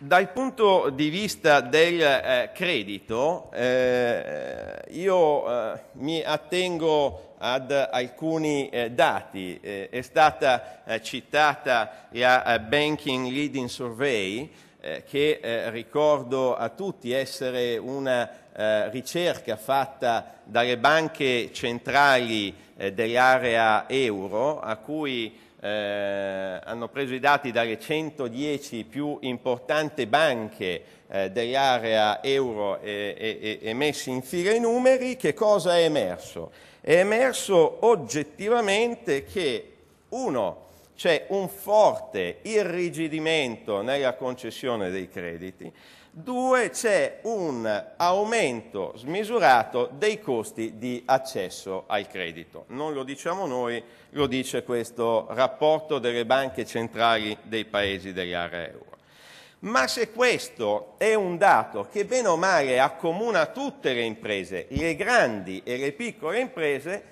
Dal punto di vista del credito, io mi attengo ad alcuni dati. È stata citata la Banking Leading Survey, che ricordo a tutti essere una ricerca fatta dalle banche centrali dell'area euro, a cui hanno preso i dati dalle 110 più importanti banche dell'area euro e messi in fila i numeri. Che cosa è emerso? È emerso oggettivamente che, uno, c'è un forte irrigidimento nella concessione dei crediti. Due, c'è un aumento smisurato dei costi di accesso al credito. Non lo diciamo noi, lo dice questo rapporto delle banche centrali dei paesi dell'area euro. Ma se questo è un dato che bene o male accomuna tutte le imprese, le grandi e le piccole imprese,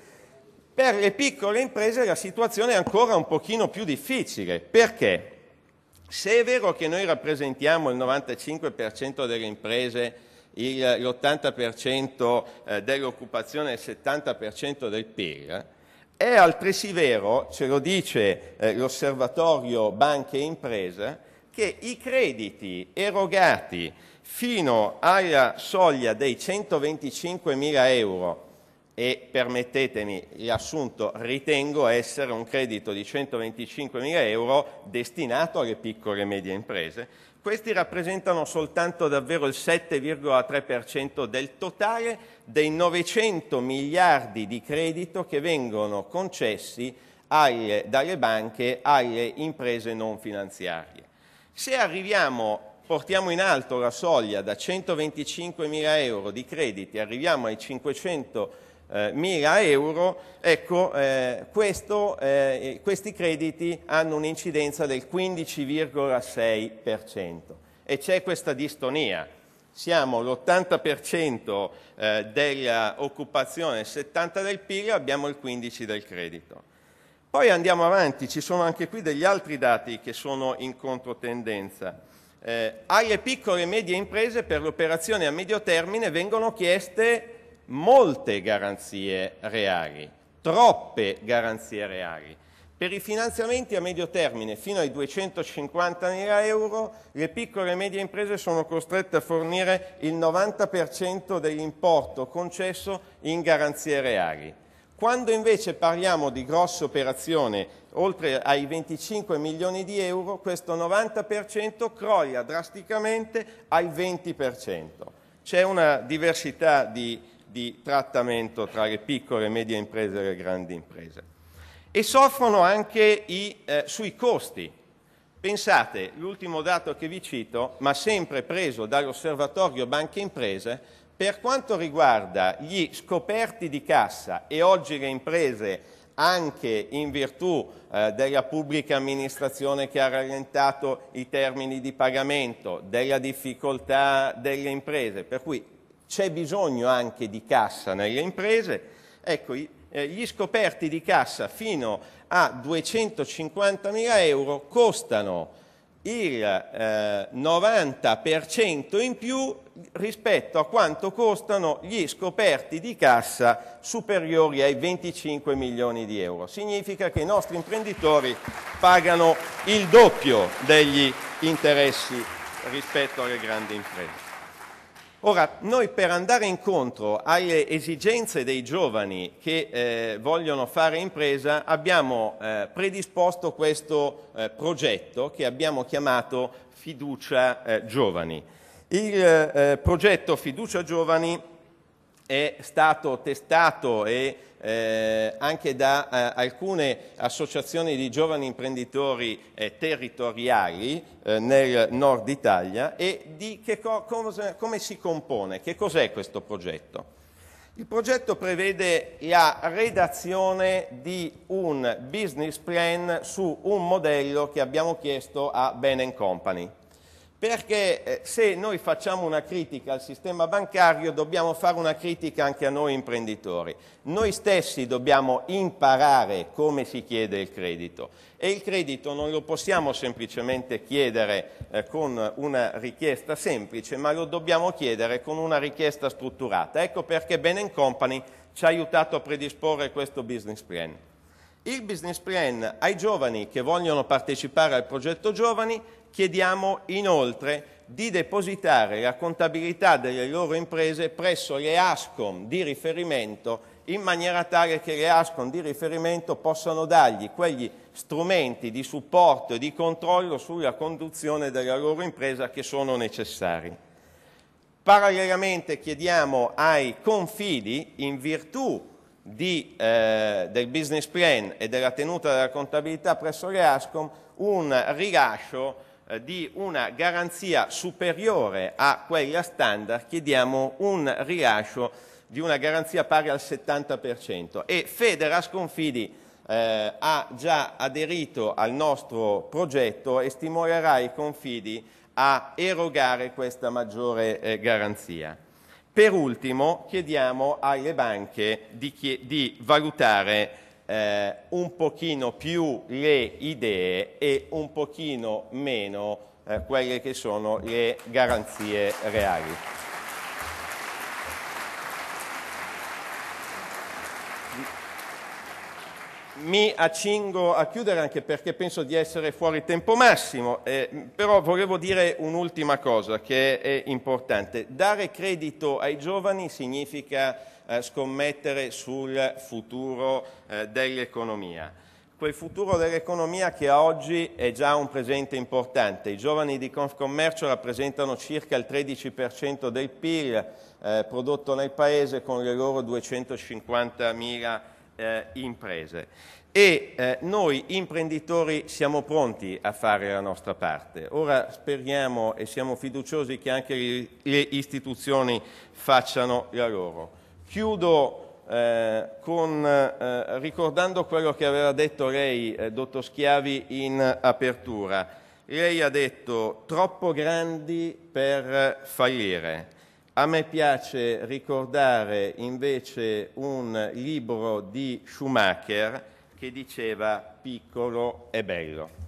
per le piccole imprese la situazione è ancora un pochino più difficile. Perché? Se è vero che noi rappresentiamo il 95% delle imprese, l'80% dell'occupazione e il 70% del PIL, è altresì vero, ce lo dice l'Osservatorio Banche e Imprese, che i crediti erogati fino alla soglia dei 125.000 euro, e permettetemi l'assunto, ritengo essere un credito di 125.000 euro destinato alle piccole e medie imprese, questi rappresentano soltanto davvero il 7,3% del totale dei 900 miliardi di credito che vengono concessi dalle banche alle imprese non finanziarie. Se portiamo in alto la soglia da 125.000 euro di crediti, arriviamo ai 500.000 euro, ecco, questi crediti hanno un'incidenza del 15,6%. E c'è questa distonia. Siamo l'80% dell'occupazione, il 70% del PIL, abbiamo il 15% del credito. Poi andiamo avanti, ci sono anche qui degli altri dati che sono in controtendenza. Alle piccole e medie imprese per le operazioni a medio termine vengono chieste molte garanzie reali, troppe garanzie reali. Per i finanziamenti a medio termine fino ai 250.000 euro le piccole e medie imprese sono costrette a fornire il 90% dell'importo concesso in garanzie reali. Quando invece parliamo di grosse operazioni oltre ai 25 milioni di euro, questo 90% crolla drasticamente al 20%. C'è una diversità di trattamento tra le piccole e medie imprese e le grandi imprese. E soffrono anche sui costi. Pensate, l'ultimo dato che vi cito, ma sempre preso dall'Osservatorio Banche e Imprese, per quanto riguarda gli scoperti di cassa, e oggi le imprese, anche in virtù della pubblica amministrazione che ha rallentato i termini di pagamento, della difficoltà delle imprese, per cui c'è bisogno anche di cassa nelle imprese, ecco, gli scoperti di cassa fino a 250.000 euro costano il 90% in più rispetto a quanto costano gli scoperti di cassa superiori ai 25 milioni di euro. Significa che i nostri imprenditori pagano il doppio degli interessi rispetto alle grandi imprese. Ora, noi per andare incontro alle esigenze dei giovani che vogliono fare impresa abbiamo predisposto questo progetto che abbiamo chiamato Fiducia Giovani. Il progetto Fiducia Giovani è stato testato e anche da alcune associazioni di giovani imprenditori territoriali nel nord Italia. E di come si compone? Che cos'è questo progetto? Il progetto prevede la redazione di un business plan su un modello che abbiamo chiesto a Bain & Company. Perché se noi facciamo una critica al sistema bancario dobbiamo fare una critica anche a noi imprenditori. Noi stessi dobbiamo imparare come si chiede il credito e il credito non lo possiamo semplicemente chiedere con una richiesta semplice, ma lo dobbiamo chiedere con una richiesta strutturata. Ecco perché Bain & Company ci ha aiutato a predisporre questo business plan. Il business plan ai giovani che vogliono partecipare al progetto giovani chiediamo inoltre di depositare la contabilità delle loro imprese presso le ASCOM di riferimento in maniera tale che le ASCOM di riferimento possano dargli quegli strumenti di supporto e di controllo sulla conduzione della loro impresa che sono necessari. Parallelamente chiediamo ai confidi, in virtù del business plan e della tenuta della contabilità presso le ASCOM, un rilascio di una garanzia superiore a quella standard, chiediamo un rilascio di una garanzia pari al 70% e Federasconfidi ha già aderito al nostro progetto e stimolerà i confidi a erogare questa maggiore garanzia. Per ultimo chiediamo alle banche di valutare un pochino più le idee e un pochino meno quelle che sono le garanzie reali. Mi accingo a chiudere anche perché penso di essere fuori tempo massimo, però volevo dire un'ultima cosa che è importante. Dare credito ai giovani significa scommettere sul futuro dell'economia. Quel futuro dell'economia che a oggi è già un presente importante. I giovani di Confcommercio rappresentano circa il 13% del PIL prodotto nel Paese con le loro 250.000 imprese e noi imprenditori siamo pronti a fare la nostra parte. Ora speriamo e siamo fiduciosi che anche le istituzioni facciano la loro. Chiudo ricordando quello che aveva detto lei, dottor Schiavi, in apertura. Lei ha detto troppo grandi per fallire. A me piace ricordare invece un libro di Schumacher che diceva piccolo e bello.